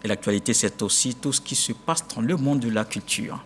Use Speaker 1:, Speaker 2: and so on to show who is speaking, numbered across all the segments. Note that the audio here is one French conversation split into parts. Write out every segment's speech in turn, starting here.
Speaker 1: Et l'actualité, c'est aussi tout ce qui se passe dans le monde de la culture.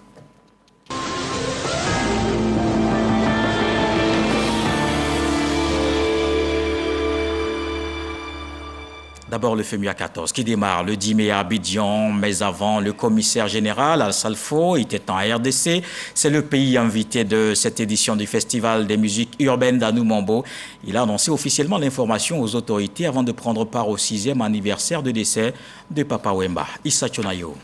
Speaker 1: D'abord le FEMUA 14 qui démarre le 10 mai à Abidjan, mais avant le commissaire général Al-Salfo était en RDC. C'est le pays invité de cette édition du Festival des musiques urbaines d'Anoumambo. Il a annoncé officiellement l'information aux autorités avant de prendre part au 6e anniversaire de décès de Papa Wemba. Issa Chonayo.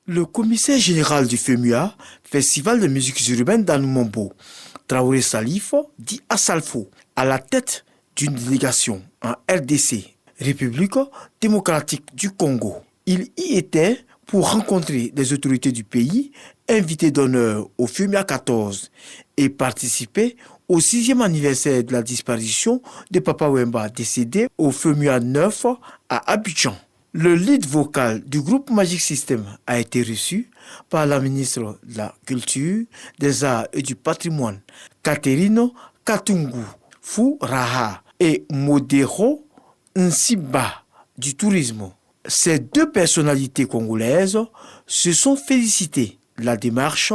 Speaker 2: Le commissaire général du FEMUA, Festival des musiques urbaines d'Anoumambo, Traoré Salif, dit à Salfo, à la tête d'une délégation en RDC, République démocratique du Congo. Il y était pour rencontrer des autorités du pays, invité d'honneur au FEMUA 14 et participer au 6e anniversaire de la disparition de Papa Wemba décédé au FEMUA 9 à Abidjan. Le lead vocal du groupe Magic System a été reçu par la ministre de la Culture, des Arts et du Patrimoine, Catherine Katungu Furaha, et Modero Nsiba du tourisme. Ces deux personnalités congolaises se sont félicitées de la démarche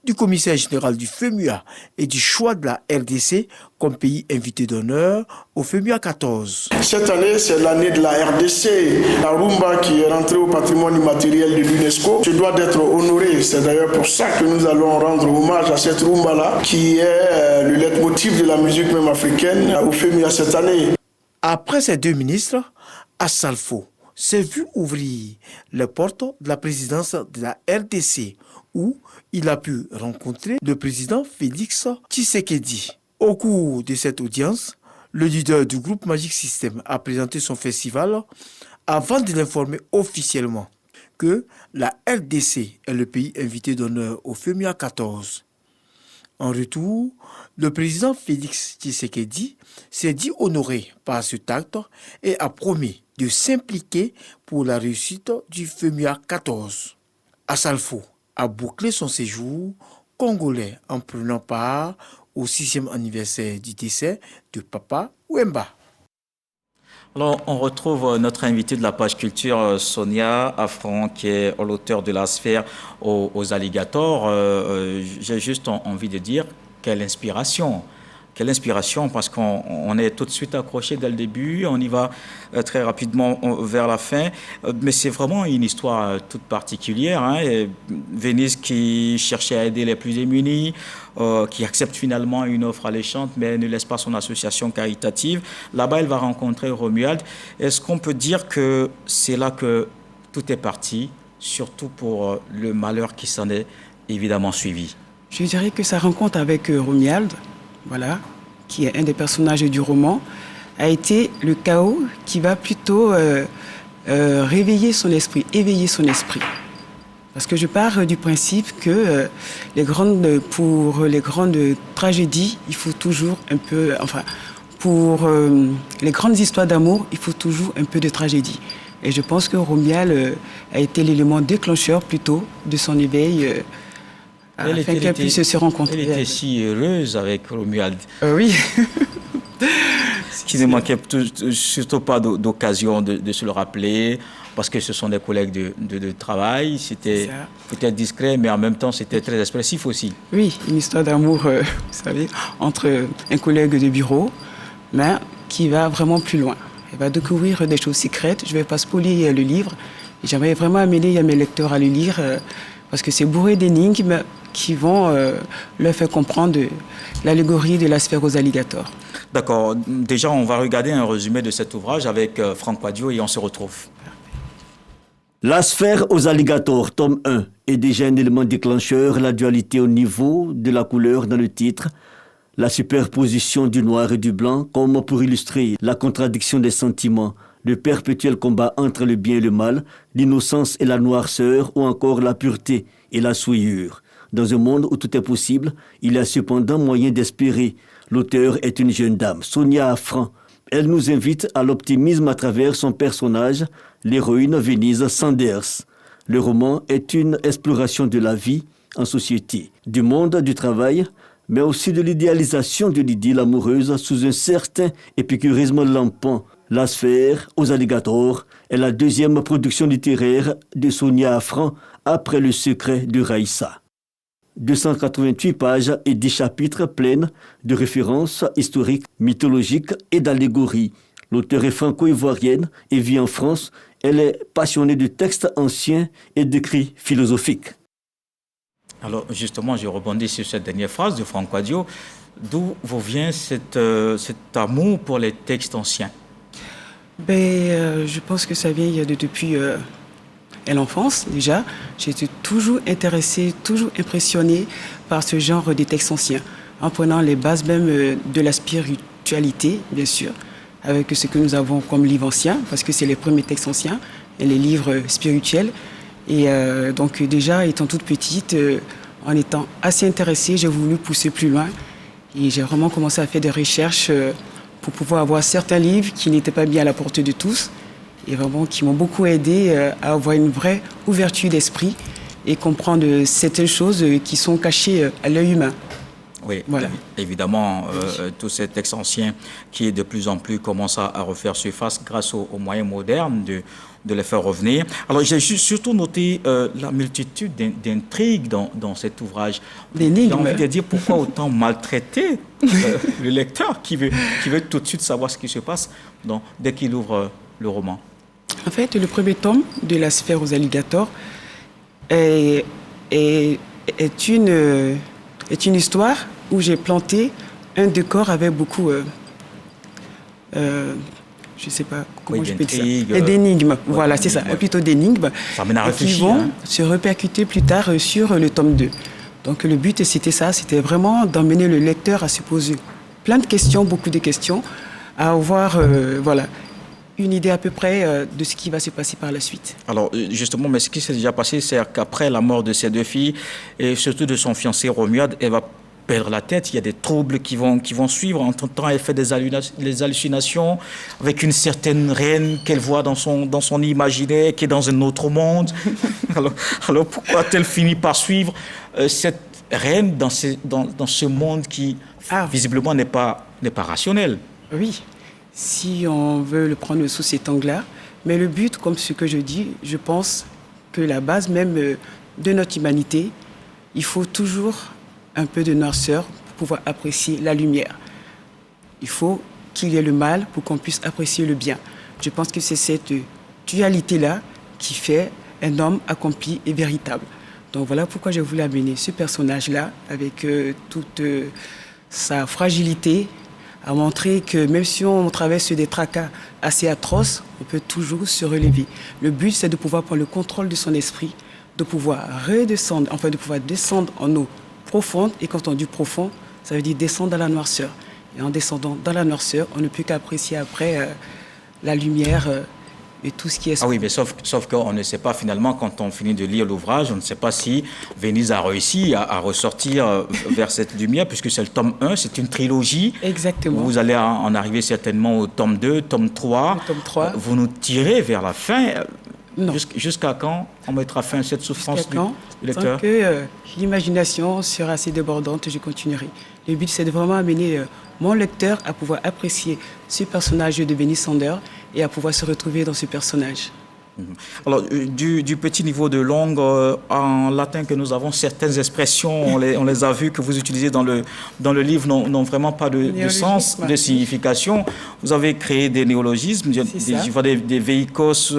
Speaker 2: du commissaire général du FEMUA et du choix de la RDC comme pays invité d'honneur au FEMUA 14.
Speaker 3: Cette année, c'est l'année de la RDC. La rumba qui est rentrée au patrimoine immatériel de l'UNESCO se doit d'être honorée. C'est d'ailleurs pour ça que nous allons rendre hommage à cette rumba-là, qui est le leitmotiv de la musique même africaine au FEMUA cette année.
Speaker 2: Après ces deux ministres, Assalfo s'est vu ouvrir les portes de la présidence de la RDC, où il a pu rencontrer le président Félix Tshisekedi. Au cours de cette audience, le leader du groupe Magic System a présenté son festival avant de l'informer officiellement que la RDC est le pays invité d'honneur au FEMUA 14. En retour, le président Félix Tshisekedi s'est dit honoré par cet acte et a promis de s'impliquer pour la réussite du FEMUA 14. Assalfo a bouclé son séjour congolais en prenant part au 6e anniversaire du décès de Papa Wemba.
Speaker 1: Alors, on retrouve notre invité de la page culture, Sonia Affran, qui est l'auteur de La Sphère aux alligators. J'ai juste envie de dire quelle inspiration. Quelle inspiration, parce qu'on est tout de suite accroché dès le début, on y va très rapidement vers la fin. Mais c'est vraiment une histoire toute particulière. Hein. Venise qui cherchait à aider les plus démunis, qui accepte finalement une offre alléchante, mais ne laisse pas son association caritative. Là-bas, elle va rencontrer Romuald. Est-ce qu'on peut dire que c'est là que tout est parti, surtout pour le malheur qui s'en est évidemment suivi?
Speaker 4: Je dirais que sa rencontre avec Romuald, voilà, qui est un des personnages du roman, a été le chaos qui va plutôt réveiller son esprit, éveiller son esprit. Parce que je pars du principe que pour les grandes tragédies, il faut toujours un peu, pour les grandes histoires d'amour, il faut toujours un peu de tragédie. Et je pense que Romuald a été l'élément déclencheur plutôt de son éveil. Afin qu'elle puisse se rencontrer.
Speaker 1: Elle était si heureuse avec Romuald.
Speaker 4: Oui.
Speaker 1: Qui ne manquait surtout pas d'occasion de se le rappeler, parce que ce sont des collègues de travail. C'était peut-être discret, mais en même temps, c'était très expressif aussi.
Speaker 4: Oui, une histoire d'amour, vous savez, entre un collègue de bureau, mais qui va vraiment plus loin. Elle va découvrir des choses secrètes. Je ne vais pas spoiler le livre. J'aimerais vraiment amener mes lecteurs à le lire, parce que c'est bourré d'énigmes qui vont leur faire comprendre l'allégorie de la sphère aux alligators.
Speaker 1: D'accord. Déjà, on va regarder un résumé de cet ouvrage avec Franck Quadio et on se retrouve.
Speaker 5: La sphère aux alligators, tome 1, est déjà un élément déclencheur, la dualité au niveau de la couleur dans le titre, la superposition du noir et du blanc, comme pour illustrer la contradiction des sentiments, le perpétuel combat entre le bien et le mal, l'innocence et la noirceur, ou encore la pureté et la souillure. Dans un monde où tout est possible, il y a cependant moyen d'espérer. L'auteur est une jeune dame, Sonia Affran. Elle nous invite à l'optimisme à travers son personnage, l'héroïne Venise Sanders. Le roman est une exploration de la vie en société, du monde du travail, mais aussi de l'idéalisation de l'idylle amoureuse sous un certain épicurisme lampant. La Sphère aux alligators est la deuxième production littéraire de Sonia Affran après Le Secret de Raïssa. 288 pages et 10 chapitres pleins de références historiques, mythologiques et d'allégories. L'auteure est franco-ivoirienne et vit en France. Elle est passionnée de textes anciens et d'écrits philosophiques.
Speaker 1: Alors justement, je rebondis sur cette dernière phrase de Franck Wadio. D'où vous vient cet amour pour les textes anciens?
Speaker 4: Je pense que ça vient depuis l'enfance déjà. J'ai été toujours intéressée, toujours impressionnée par ce genre de textes anciens, en prenant les bases même de la spiritualité, bien sûr, avec ce que nous avons comme livres anciens, parce que c'est les premiers textes anciens, et les livres spirituels. Et donc déjà, étant toute petite, en étant assez intéressée, j'ai voulu pousser plus loin. Et j'ai vraiment commencé à faire des recherches pour pouvoir avoir certains livres qui n'étaient pas bien à la portée de tous et vraiment qui m'ont beaucoup aidé à avoir une vraie ouverture d'esprit et comprendre certaines choses qui sont cachées à l'œil humain.
Speaker 1: Oui, voilà. Évidemment, tous ces textes anciens qui de plus en plus commencent à refaire surface grâce aux moyens modernes de les faire revenir. Alors, j'ai surtout noté la multitude d'intrigues dans cet ouvrage. J'ai envie de dire pourquoi autant maltraiter le lecteur qui veut tout de suite savoir ce qui se passe dès qu'il ouvre le roman.
Speaker 4: En fait, le premier tome de La Sphère aux alligators est une histoire où j'ai planté un décor avec beaucoup, je ne sais pas comment je peux dire ça, d'énigmes. Voilà, c'est ça, plutôt d'énigmes.
Speaker 1: Ça mène à réfléchir.
Speaker 4: Qui vont se répercuter plus tard sur le tome 2. Donc le but, c'était ça, c'était vraiment d'emmener le lecteur à se poser plein de questions, beaucoup de questions, à avoir, une idée à peu près de ce qui va se passer par la suite.
Speaker 1: Alors justement, mais ce qui s'est déjà passé, c'est qu'après la mort de ses deux filles, et surtout de son fiancé Romuald, elle va perdre la tête, il y a des troubles qui vont suivre. En temps, elle fait des hallucinations avec une certaine reine qu'elle voit dans son imaginaire, qui est dans un autre monde. alors pourquoi a-t-elle fini par suivre cette reine dans ce monde qui, visiblement, n'est pas rationnel?
Speaker 4: Oui. Si on veut le prendre sous cet angle-là. Mais le but, comme ce que je dis, je pense que la base même de notre humanité, il faut toujours un peu de noirceur pour pouvoir apprécier la lumière. Il faut qu'il y ait le mal pour qu'on puisse apprécier le bien. Je pense que c'est cette dualité-là qui fait un homme accompli et véritable. Donc voilà pourquoi j'ai voulu amener ce personnage-là avec toute sa fragilité, à montrer que même si on traverse des tracas assez atroces, on peut toujours se relever. Le but, c'est de pouvoir prendre le contrôle de son esprit, de pouvoir redescendre, enfin de pouvoir descendre en eau profonde. Et quand on dit profond, ça veut dire descendre dans la noirceur. Et en descendant dans la noirceur, on ne peut qu'apprécier après la lumière et tout ce qui est...
Speaker 1: Ah oui, mais sauf qu'on ne sait pas finalement, quand on finit de lire l'ouvrage, on ne sait pas si Venise a réussi à ressortir vers cette lumière, puisque c'est le tome 1, c'est une trilogie.
Speaker 4: Exactement.
Speaker 1: Vous allez en arriver certainement au tome 2, tome 3.
Speaker 4: Le tome 3.
Speaker 1: Vous nous tirez vers la fin.
Speaker 4: Non.
Speaker 1: Jusqu'à quand on mettra fin à cette souffrance du lecteur?
Speaker 4: Tant que l'imagination sera assez débordante, je continuerai. Le but, c'est de vraiment amener mon lecteur à pouvoir apprécier ce personnage de Benny Sander et à pouvoir se retrouver dans ce personnage.
Speaker 1: Alors, du petit niveau de langue en latin que nous avons, certaines expressions, on les a vues que vous utilisez dans le livre, n'ont vraiment pas de sens, de signification. Vous avez créé des néologismes, je vois des veikos,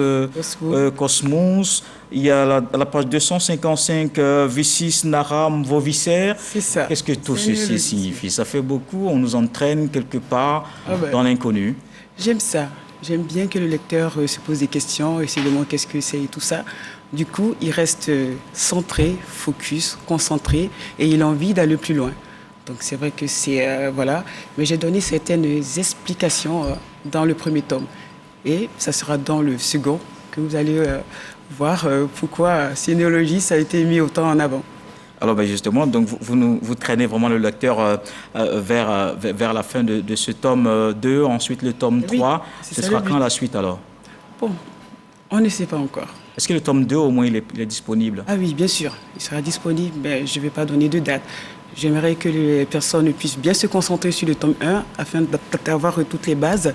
Speaker 1: cosmos. Il y a à la page 255, vicis, naram, voviscère.
Speaker 4: C'est ça.
Speaker 1: Qu'est-ce que tout ceci signifie? Ça fait beaucoup, on nous entraîne quelque part dans l'inconnu.
Speaker 4: J'aime ça. J'aime bien que le lecteur se pose des questions et se demande qu'est-ce que c'est et tout ça. Du coup, il reste centré, focus, concentré et il a envie d'aller plus loin. Donc c'est vrai que c'est... voilà. Mais j'ai donné certaines explications dans le premier tome. Et ça sera dans le second que vous allez voir pourquoi ces néologismes a été mis autant en avant.
Speaker 1: Alors justement, donc vous traînez vraiment le lecteur vers la fin de ce tome 2, ensuite le tome 3. Ce sera quand la suite alors?
Speaker 4: Bon, on ne sait pas encore.
Speaker 1: Est-ce que le tome 2 au moins il est disponible?
Speaker 4: Ah oui, bien sûr, il sera disponible, mais je ne vais pas donner de date. J'aimerais que les personnes puissent bien se concentrer sur le tome 1 afin d'avoir toutes les bases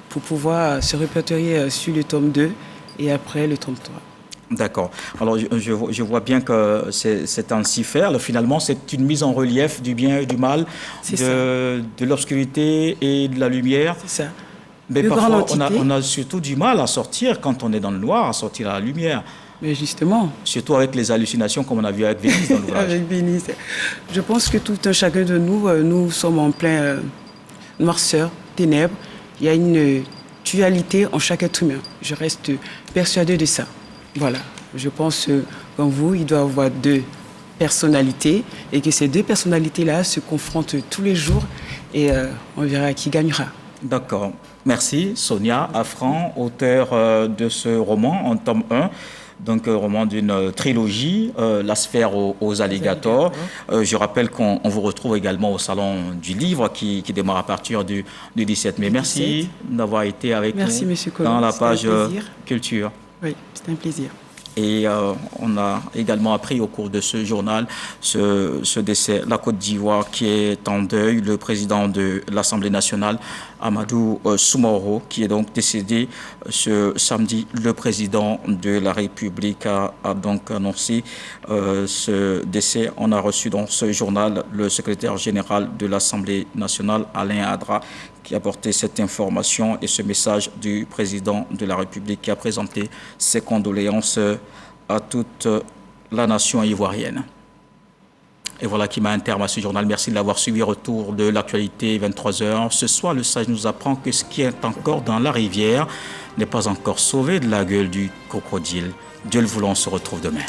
Speaker 4: pour pouvoir se répertorier sur le tome 2 et après le tome 3.
Speaker 1: D'accord. Alors, je vois bien que c'est ainsi faire. Finalement, c'est une mise en relief du bien et du mal, de l'obscurité et de la lumière.
Speaker 4: C'est ça.
Speaker 1: Mais parfois, on a surtout du mal à sortir, quand on est dans le noir, à sortir à la lumière.
Speaker 4: Mais justement.
Speaker 1: Surtout avec les hallucinations, comme on a vu avec Vénice dans l'ouvrage.
Speaker 4: Avec Vénice. Je pense que tout un chacun de nous, nous sommes en plein noirceur, ténèbres. Il y a une dualité en chaque être humain. Je reste persuadée de ça. Voilà, je pense comme vous, il doit y avoir deux personnalités et que ces deux personnalités-là se confrontent tous les jours et on verra qui gagnera.
Speaker 1: D'accord. Merci Sonia Afran, auteure de ce roman en tome 1. Donc, roman d'une trilogie, La sphère aux alligators. Je rappelle qu'on vous retrouve également au Salon du Livre qui démarre à partir du 17 mai. Merci d'avoir été avec nous dans la page culture.
Speaker 4: Oui, c'est un plaisir.
Speaker 1: Et on a également appris au cours de ce journal ce décès. La Côte d'Ivoire qui est en deuil, le président de l'Assemblée nationale, Amadou Soumaoro, qui est donc décédé ce samedi. Le président de la République a donc annoncé ce décès. On a reçu dans ce journal le secrétaire général de l'Assemblée nationale, Alain Adra, qui a porté cette information et ce message du président de la République qui a présenté ses condoléances à toute la nation ivoirienne. Et voilà qui met un terme à ce journal. Merci de l'avoir suivi. Retour de l'actualité, 23h. Ce soir, le sage nous apprend que ce qui est encore dans la rivière n'est pas encore sauvé de la gueule du crocodile. Dieu le voulant, on se retrouve demain.